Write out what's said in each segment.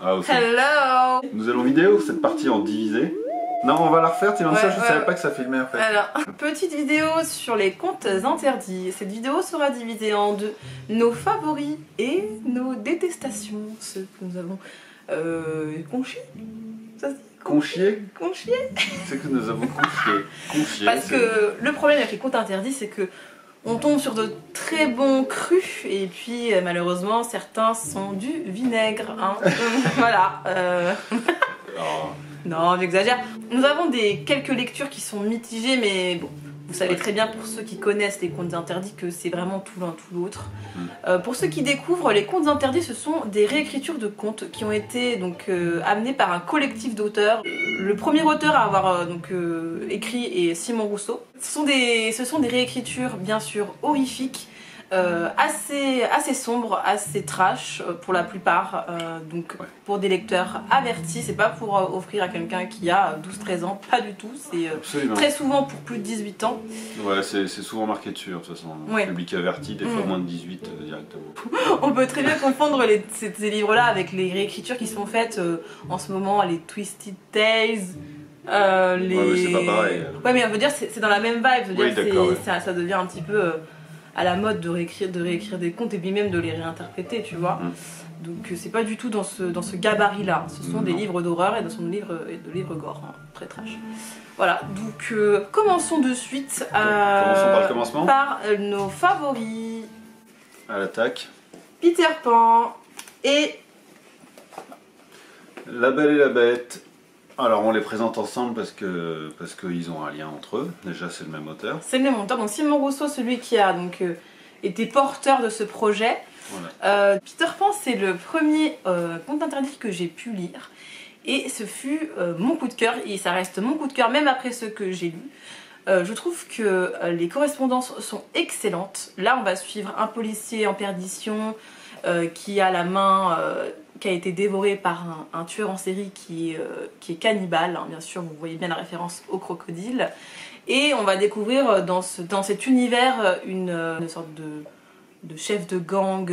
Ah, ok. Hello. Nous allons vidéo cette partie en divisé. Non, on va la refaire, tu ça, je savais pas que ça filmait en fait. Alors, petite vidéo sur les comptes interdits. Cette vidéo sera divisée en deux. Nos favoris et nos détestations. Ceux que nous avons conchiés. Ça se dit Conchier? Conchiés. C'est que nous avons conchié. Parce que le problème avec les comptes interdits, c'est que on tombe sur de très bons crus et puis malheureusement certains sont du vinaigre. Hein. Voilà. Oh. Non, j'exagère. Nous avons quelques lectures qui sont mitigées, mais bon, vous savez très bien pour ceux qui connaissent les contes interdits que c'est vraiment tout l'un tout l'autre. Pour ceux qui découvrent, les contes interdits, ce sont des réécritures de contes qui ont été donc amenés par un collectif d'auteurs. Le premier auteur à avoir écrit est Simon Rousseau. Ce sont des réécritures bien sûr horrifiques. Assez sombre, assez trash pour la plupart, pour des lecteurs avertis, c'est pas pour offrir à quelqu'un qui a 12-13 ans, pas du tout, c'est très souvent pour plus de 18 ans. Ouais, c'est souvent marqué dessus de toute façon, public averti, des fois moins de 18 directement. On peut très bien confondre ces livres-là avec les réécritures qui sont faites en ce moment, les Twisted Tales. Ouais, mais c'est pas pareil. Ouais, mais on veut dire c'est dans la même vibe, Oui, d'accord, ça devient un petit peu à la mode de réécrire des contes et puis même de les réinterpréter, tu vois. Donc c'est pas du tout dans ce gabarit-là. Ce sont des livres d'horreur et de livres gore, hein, très trash. Voilà, donc commençons de suite. Commençons par le commencement. Par nos favoris. À l'attaque. Peter Pan et La Belle et la Bête. Alors on les présente ensemble parce qu'ils ont un lien entre eux. Déjà c'est le même auteur. C'est le même auteur. Donc Simon Rousseau, celui qui a été porteur de ce projet. Voilà. Peter Pan, c'est le premier conte interdit que j'ai pu lire. Et ce fut mon coup de cœur. Et ça reste mon coup de cœur même après ce que j'ai lu. Je trouve que les correspondances sont excellentes. Là on va suivre un policier en perdition qui a la main... qui a été dévoré par un tueur en série qui est cannibale, hein, bien sûr, vous voyez bien la référence au crocodile. Et on va découvrir dans cet univers une sorte de chef de gang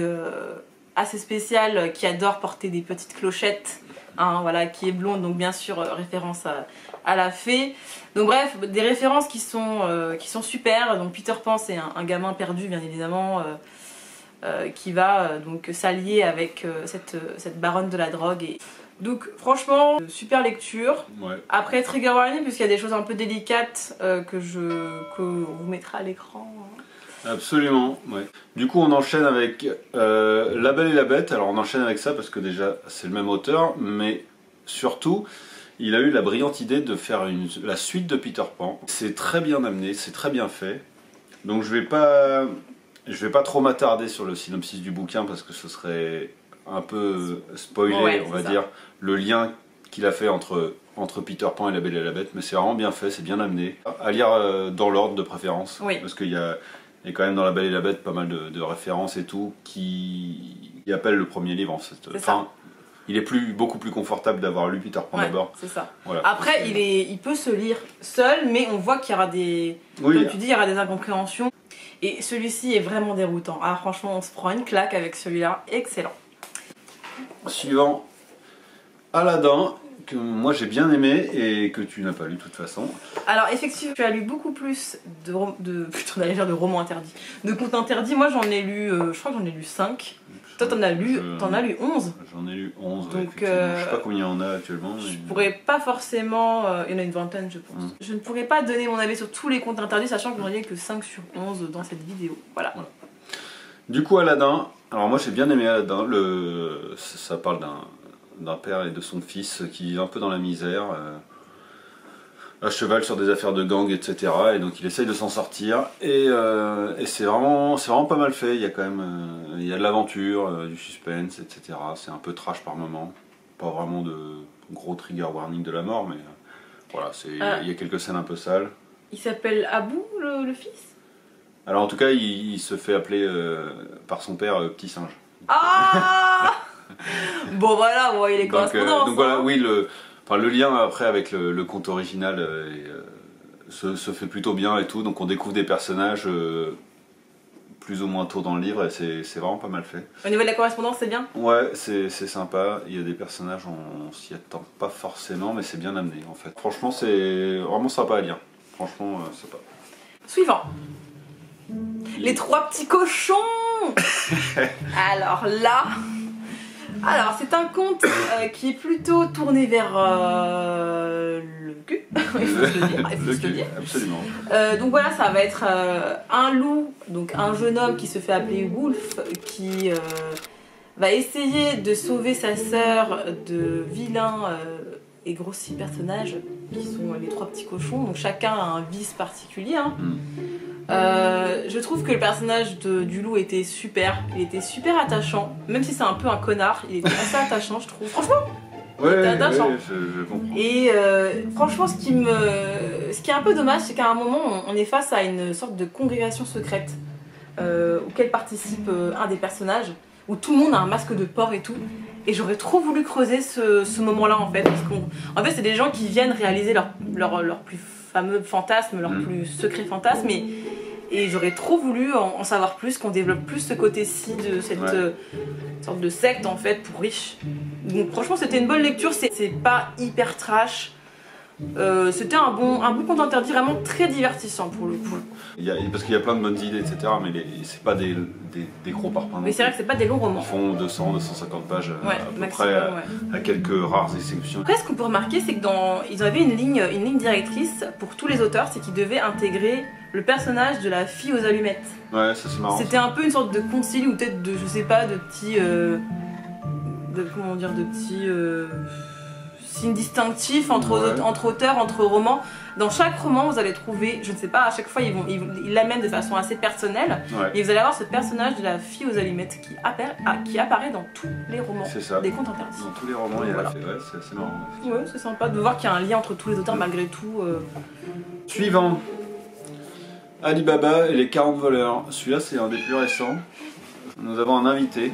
assez spécial qui adore porter des petites clochettes, hein, voilà, qui est blonde, donc bien sûr référence à la fée. Donc bref, des références qui sont super. Donc Peter Pan, c'est un gamin perdu, bien évidemment, qui va donc s'allier avec cette baronne de la drogue. Et... donc franchement, super lecture. Ouais. Après trigger warning, puisqu'il y a des choses un peu délicates que vous mettra à l'écran. Absolument, ouais. Du coup on enchaîne avec La Belle et la Bête. Alors on enchaîne avec ça parce que déjà c'est le même auteur, mais surtout il a eu la brillante idée de faire la suite de Peter Pan. C'est très bien amené, c'est très bien fait. Donc je vais pas trop m'attarder sur le synopsis du bouquin parce que ce serait un peu spoiler, on va dire, le lien qu'il a fait entre Peter Pan et La Belle et la Bête, mais c'est vraiment bien fait, c'est bien amené. À lire dans l'ordre de préférence, parce qu'il y a quand même dans La Belle et la Bête pas mal de références et tout qui appellent le premier livre en fait. Enfin, il est beaucoup plus confortable d'avoir lu Peter Pan d'abord. C'est ça. Voilà, après, il peut se lire seul, mais on voit qu'il y aura comme tu dis, il y aura des incompréhensions. Et celui-ci est vraiment déroutant. Ah franchement, on se prend une claque avec celui-là. Excellent. Suivant, Aladdin, que moi j'ai bien aimé et que tu n'as pas lu de toute façon. Alors effectivement, tu as lu beaucoup plus putain, d'aller faire de romans interdits. De contes interdits, moi j'en ai lu, je crois que j'en ai lu 5. Toi t'en as lu 11. J'en ai lu 11, donc, je sais pas combien il y en a actuellement. Je pourrais pas forcément, il y en a une vingtaine je pense. Je ne pourrais pas donner mon avis sur tous les contes interdits, sachant que j'en ai que 5 sur 11 dans cette vidéo. Voilà. Du coup Aladdin, alors moi j'ai bien aimé Aladdin, ça parle d'un père et de son fils qui vivent un peu dans la misère, à cheval sur des affaires de gang, etc. Et donc il essaye de s'en sortir et c'est vraiment pas mal fait. Il y a quand même il y a de l'aventure, du suspense, etc. C'est un peu trash par moment, pas vraiment de gros trigger warning de la mort, mais voilà, il y a quelques scènes un peu sales. Il s'appelle Abou le fils? Alors en tout cas il se fait appeler par son père Petit Singe. Ah bon voilà, on voit les correspondances. Donc voilà, oui, le lien après avec le conte original se fait plutôt bien et tout, donc on découvre des personnages plus ou moins tôt dans le livre et c'est vraiment pas mal fait. Au niveau de la correspondance, c'est bien? Ouais, c'est sympa. Il y a des personnages, on s'y attend pas forcément, mais c'est bien amené en fait. Franchement, c'est vraiment sympa à lire. Franchement, sympa. Suivant. Les 3 petits cochons. Alors là... Alors, c'est un conte qui est plutôt tourné vers le cul, il faut se le dire. Absolument. Donc voilà, ça va être un loup, donc un jeune homme qui se fait appeler Wolf, qui va essayer de sauver sa sœur de vilains et grossiers personnages qui sont les 3 petits cochons. Donc chacun a un vice particulier. Hein. Je trouve que le personnage du loup était super, il était super attachant, même si c'est un peu un connard, il était assez attachant je trouve, franchement. Ouais, attachant. Je comprends. Et franchement ce qui est un peu dommage, c'est qu'à un moment on est face à une sorte de congrégation secrète auquel participe un des personnages, où tout le monde a un masque de porc et tout. Et j'aurais trop voulu creuser ce moment-là en fait, parce qu'en fait c'est des gens qui viennent réaliser leur plus fameux fantasme, leur plus secret fantasme, et j'aurais trop voulu en savoir plus, qu'on développe plus ce côté-ci de cette sorte de secte en fait pour riches. Donc franchement c'était une bonne lecture, c'est pas hyper trash. C'était un bon conte interdit, vraiment très divertissant pour le coup. Parce qu'il y a plein de bonnes idées, etc. Mais c'est pas des gros parpaings. Mais c'est vrai que c'est pas des longs romans. Ils font 200, 250 pages à peu maximum, près, à quelques rares exceptions. Après, ce qu'on peut remarquer, c'est que ils avaient une ligne directrice pour tous les auteurs, c'est qu'ils devaient intégrer le personnage de la fille aux allumettes. Ouais, ça c'est marrant. C'était un peu une sorte de concile ou peut-être de, je sais pas, de petits... signes distinctifs entre auteurs, entre romans. Dans chaque roman, vous allez trouver, je ne sais pas, à chaque fois ils l'amènent de façon assez personnelle, et vous allez avoir ce personnage de la fille aux allumettes qui apparaît dans tous les romans des contes interdits. Dans tous les romans, voilà. C'est assez marrant. Ouais, c'est sympa de voir qu'il y a un lien entre tous les auteurs malgré tout. Suivant. Ali Baba et les 40 voleurs. Celui-là, c'est un des plus récents. Nous avons un invité.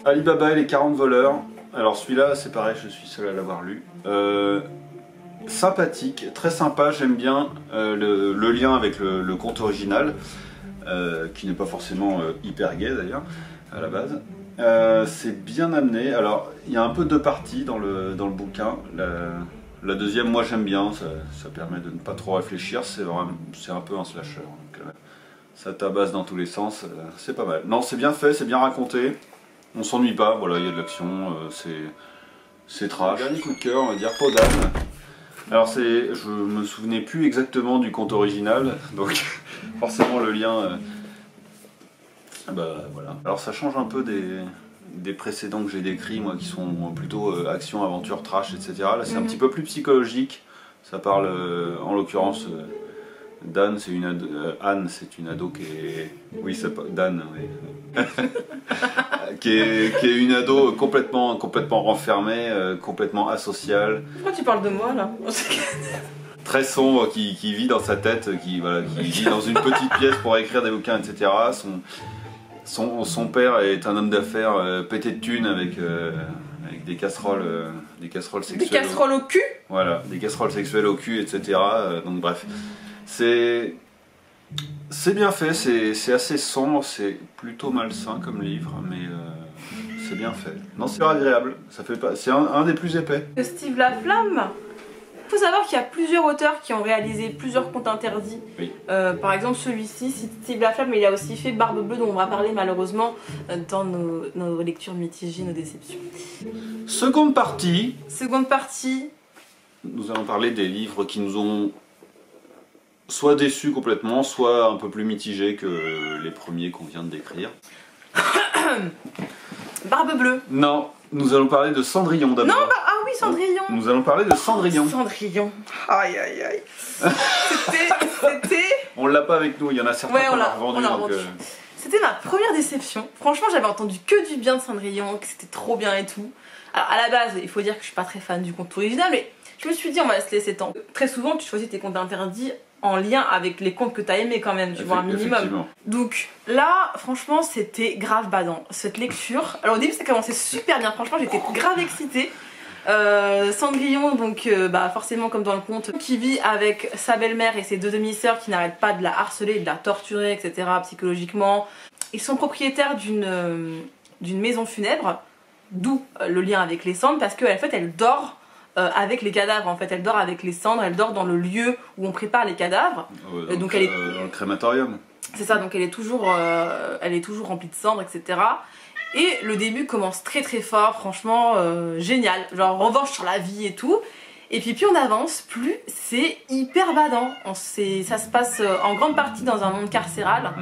Ali Baba et les 40 voleurs. Alors celui-là, c'est pareil, je suis seul à l'avoir lu. Sympathique, très sympa, j'aime bien le lien avec le conte original, qui n'est pas forcément hyper gai d'ailleurs, à la base. C'est bien amené, alors il y a un peu 2 parties dans le bouquin. La deuxième, moi j'aime bien, ça permet de ne pas trop réfléchir, c'est un peu un slasher. Donc, ça tabasse dans tous les sens, c'est pas mal. Non, c'est bien fait, c'est bien raconté. On s'ennuie pas, voilà, il y a de l'action, c'est trash. Dernier coup de cœur, on va dire Peau d'âne. Alors je me souvenais plus exactement du conte original, donc forcément le lien, bah voilà. Alors ça change un peu des précédents que j'ai décrits, moi, qui sont plutôt action, aventure, trash, etc. Là c'est un petit peu plus psychologique, ça parle, en l'occurrence, Dan, c'est Anne, c'est une ado qui est... Oui, c'est pas... Dan, oui. qui est une ado complètement renfermée, complètement asociale. Pourquoi tu parles de moi, là? Très sombre, qui vit dans sa tête, qui vit dans une petite pièce pour écrire des bouquins, etc. Son père est un homme d'affaires pété de thunes avec des casseroles sexuelles. Des casseroles au cul? Voilà, des casseroles sexuelles au cul, etc. Donc bref. C'est bien fait, c'est assez sombre, c'est plutôt malsain comme livre, mais c'est bien fait. Non, c'est agréable, c'est un des plus épais. Steve Laflamme, il faut savoir qu'il y a plusieurs auteurs qui ont réalisé plusieurs contes interdits. Oui. Par exemple celui-ci, Steve Laflamme, mais il a aussi fait Barbe Bleue, dont on va parler malheureusement dans nos lectures mitigées, nos déceptions. Seconde partie. Nous allons parler des livres qui nous ont soit déçus complètement, soit un peu plus mitigés que les premiers qu'on vient de décrire. Barbe Bleue. Non, nous allons parler de Cendrillon d'abord. Non, ah oui, Cendrillon. Nous allons parler de Cendrillon. Cendrillon. Aïe aïe aïe. C'était... On l'a pas avec nous, il y en a certains qu'on a revendus. C'était ma première déception. Franchement, j'avais entendu que du bien de Cendrillon, que c'était trop bien et tout. Alors à la base, il faut dire que je suis pas très fan du conte original, mais je me suis dit on va se laisser temps. Très souvent, tu choisis tes contes interdits en lien avec les contes que t'as aimés quand même, tu vois, un minimum. Donc là, franchement, c'était grave badant. Cette lecture, alors au début ça commençait super bien, franchement j'étais grave excitée. Cendrillon, donc forcément comme dans le conte, qui vit avec sa belle-mère et ses 2 demi-sœurs qui n'arrêtent pas de la harceler, de la torturer, etc. psychologiquement. ils sont propriétaires d'une maison funèbre, d'où le lien avec les cendres, parce qu'en fait elle dort avec les cadavres, en fait elle dort avec les cendres, elle dort dans le lieu où on prépare les cadavres. Donc elle est dans le crématorium. C'est ça, donc elle est toujours remplie de cendres, etc. Et le début commence très très fort, franchement génial, genre revanche sur la vie et tout. Et puis plus on avance, plus c'est hyper badant. Ça se passe en grande partie dans un monde carcéral.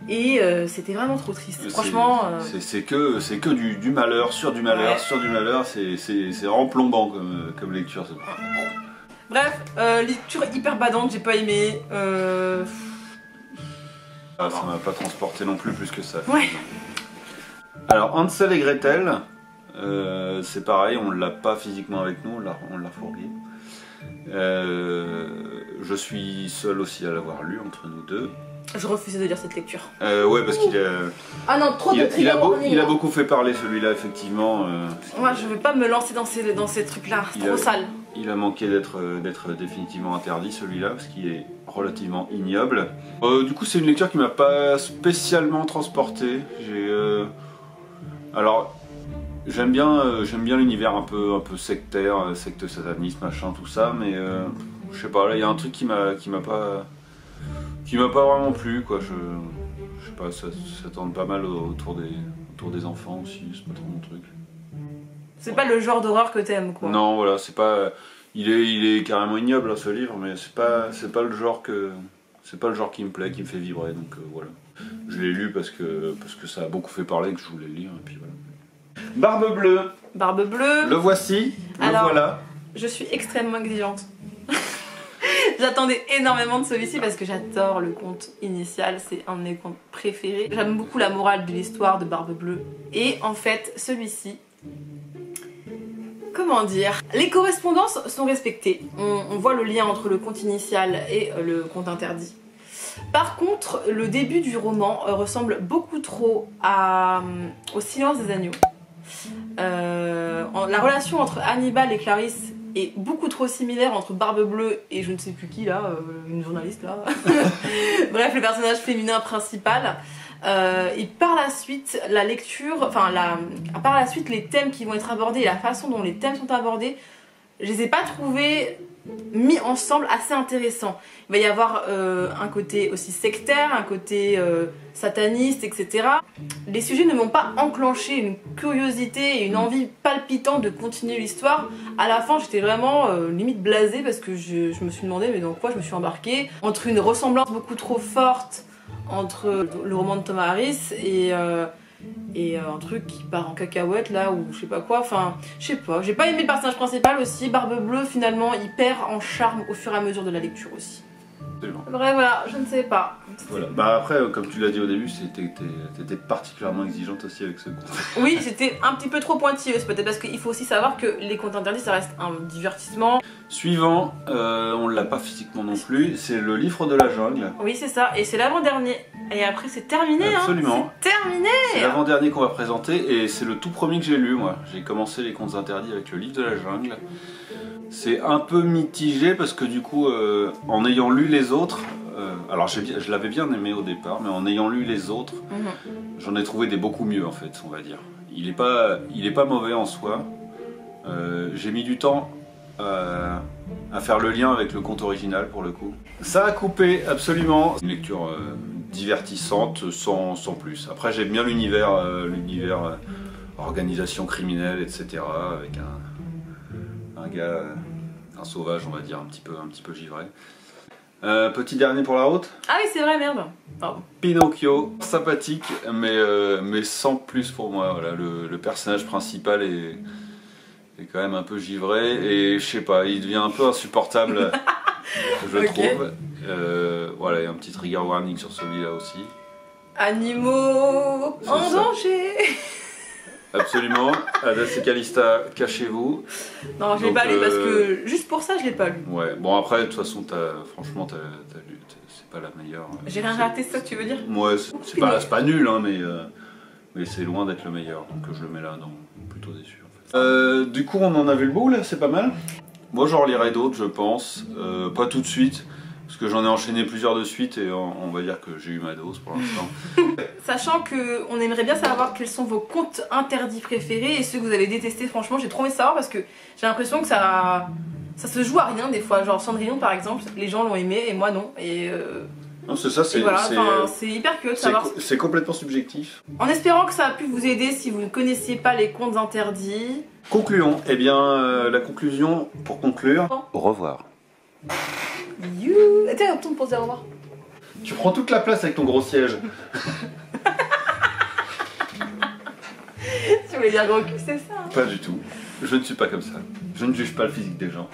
Et c'était vraiment trop triste, franchement. C'est que du malheur, sur du malheur, ouais. Sur du malheur, c'est vraiment plombant comme lecture. Bref, lecture hyper badante, j'ai pas aimé. Ah, ça m'a pas transporté non plus que ça. Ouais. Alors Hansel et Gretel, c'est pareil, on l'a pas physiquement avec nous, on l'a fourgué. Je suis seul aussi à l'avoir lu entre nous deux. Je refusais de lire cette lecture. Ouais, parce qu'il a... Ah non, trop de il a beaucoup fait parler celui-là, effectivement. Moi, je veux pas me lancer dans ces trucs-là, c'est trop sale. Il a manqué d'être définitivement interdit, celui-là, parce qu'il est relativement ignoble. Du coup, c'est une lecture qui m'a pas spécialement transporté. Alors, j'aime bien l'univers un peu sectaire, secte sataniste, machin, tout ça, mais je sais pas, là, il y a un truc qui m'a pas vraiment plu, quoi. Je sais pas, ça tourne pas mal autour des enfants aussi, c'est pas trop mon truc. C'est pas le genre d'horreur que t'aimes, quoi. Non, voilà, c'est pas... Il est carrément ignoble, hein, ce livre, mais c'est pas le genre qui me plaît, qui me fait vibrer, donc voilà. Je l'ai lu parce que ça a beaucoup fait parler, que je voulais le lire, et puis voilà. Barbe bleue. Barbe bleue. Le voici, voilà. Je suis extrêmement exigeante. J'attendais énormément de celui-ci parce que j'adore le conte initial, c'est un de mes contes préférés. J'aime beaucoup la morale de l'histoire de Barbe bleue. Et en fait, celui-ci... Comment dire? Les correspondances sont respectées. On voit le lien entre le conte initial et le conte interdit. Par contre, le début du roman ressemble beaucoup trop au Silence des agneaux. La relation entre Hannibal et Clarisse est beaucoup trop similaire entre Barbe bleue et je ne sais plus qui là, une journaliste là. Bref, le personnage féminin principal. Et par la suite, la lecture, par la suite, les thèmes qui vont être abordés et la façon dont les thèmes sont abordés, je les ai pas trouvés mis ensemble assez intéressants. Il va y avoir un côté aussi sectaire, un côté sataniste, etc. Les sujets ne m'ont pas enclenché une curiosité et une envie palpitante de continuer l'histoire. À la fin, j'étais vraiment limite blasée parce que je me suis demandé mais dans quoi je me suis embarquée. Entre une ressemblance beaucoup trop forte entre le roman de Thomas Harris et un truc qui part en cacahuète là ou je sais pas quoi, enfin je sais pas, j'ai pas aimé le personnage principal aussi. Barbe bleue finalement il perd en charme au fur et à mesure de la lecture aussi. Absolument. Bref voilà, je ne sais pas. Voilà. Bah après, comme tu l'as dit au début, t'étais particulièrement exigeante aussi avec ce conte. Oui, c'était un petit peu trop pointilleuse peut-être parce qu'il faut aussi savoir que les contes interdits ça reste un divertissement. Suivant, on l'a pas physiquement non plus, c'est le livre de la jungle. Oui c'est ça, et c'est l'avant-dernier. Et après c'est terminé. Absolument. Hein. C'est terminé. C'est l'avant-dernier qu'on va présenter et c'est le tout premier que j'ai lu moi. J'ai commencé les contes interdits avec le livre de la jungle. C'est un peu mitigé parce que du coup, en ayant lu les autres, alors je l'avais bien aimé au départ, mais en ayant lu les autres, j'en ai trouvé des beaucoup mieux en fait, on va dire. Il est pas mauvais en soi. J'ai mis du temps à faire le lien avec le conte original pour le coup. Ça a coupé absolument. Une lecture divertissante sans plus. Après j'aime bien l'univers organisation criminelle, etc. avec un gars, un sauvage on va dire, un petit peu givré. Petit dernier pour la route. Ah oui c'est vrai, merde. Pardon. Pinocchio, sympathique mais sans plus pour moi. Voilà, le personnage principal est quand même un peu givré et je sais pas, il devient un peu insupportable je trouve. Voilà, il y a un petit trigger warning sur celui-là aussi. Animaux en danger. Absolument, Hadès et Calista, cachez-vous. Non, je l'ai pas lu parce que juste pour ça, je l'ai pas lu. Ouais, bon après, de toute façon, franchement, t'as lu, c'est pas la meilleure. J'ai rien raté, c'est ça que tu veux dire? Ouais, c'est pas nul, hein, mais c'est loin d'être le meilleur, donc je le mets là, non, plutôt déçu en fait. Du coup, on en a vu le bout là, c'est pas mal. Moi, j'en relirai d'autres, je pense, pas tout de suite, parce Parce que j'en ai enchaîné plusieurs de suite et on va dire que j'ai eu ma dose pour l'instant. Sachant qu'on aimerait bien savoir quels sont vos contes interdits préférés et ceux que vous avez détestés. Franchement, j'ai trop envie de savoir parce que j'ai l'impression que ça se joue à rien des fois. Genre Cendrillon par exemple, les gens l'ont aimé et moi non. Et non, c'est ça, c'est voilà, c'est hyper curieux de savoir. C'est complètement subjectif. En espérant que ça a pu vous aider si vous ne connaissiez pas les contes interdits. Concluons. Eh bien, la conclusion, pour conclure, au revoir. You. Tiens, on tourne pour se dire au revoir. Tu prends toute la place avec ton gros siège. Tu voulais dire gros cul, c'est ça? Pas du tout. Je ne suis pas comme ça. Je ne juge pas le physique des gens.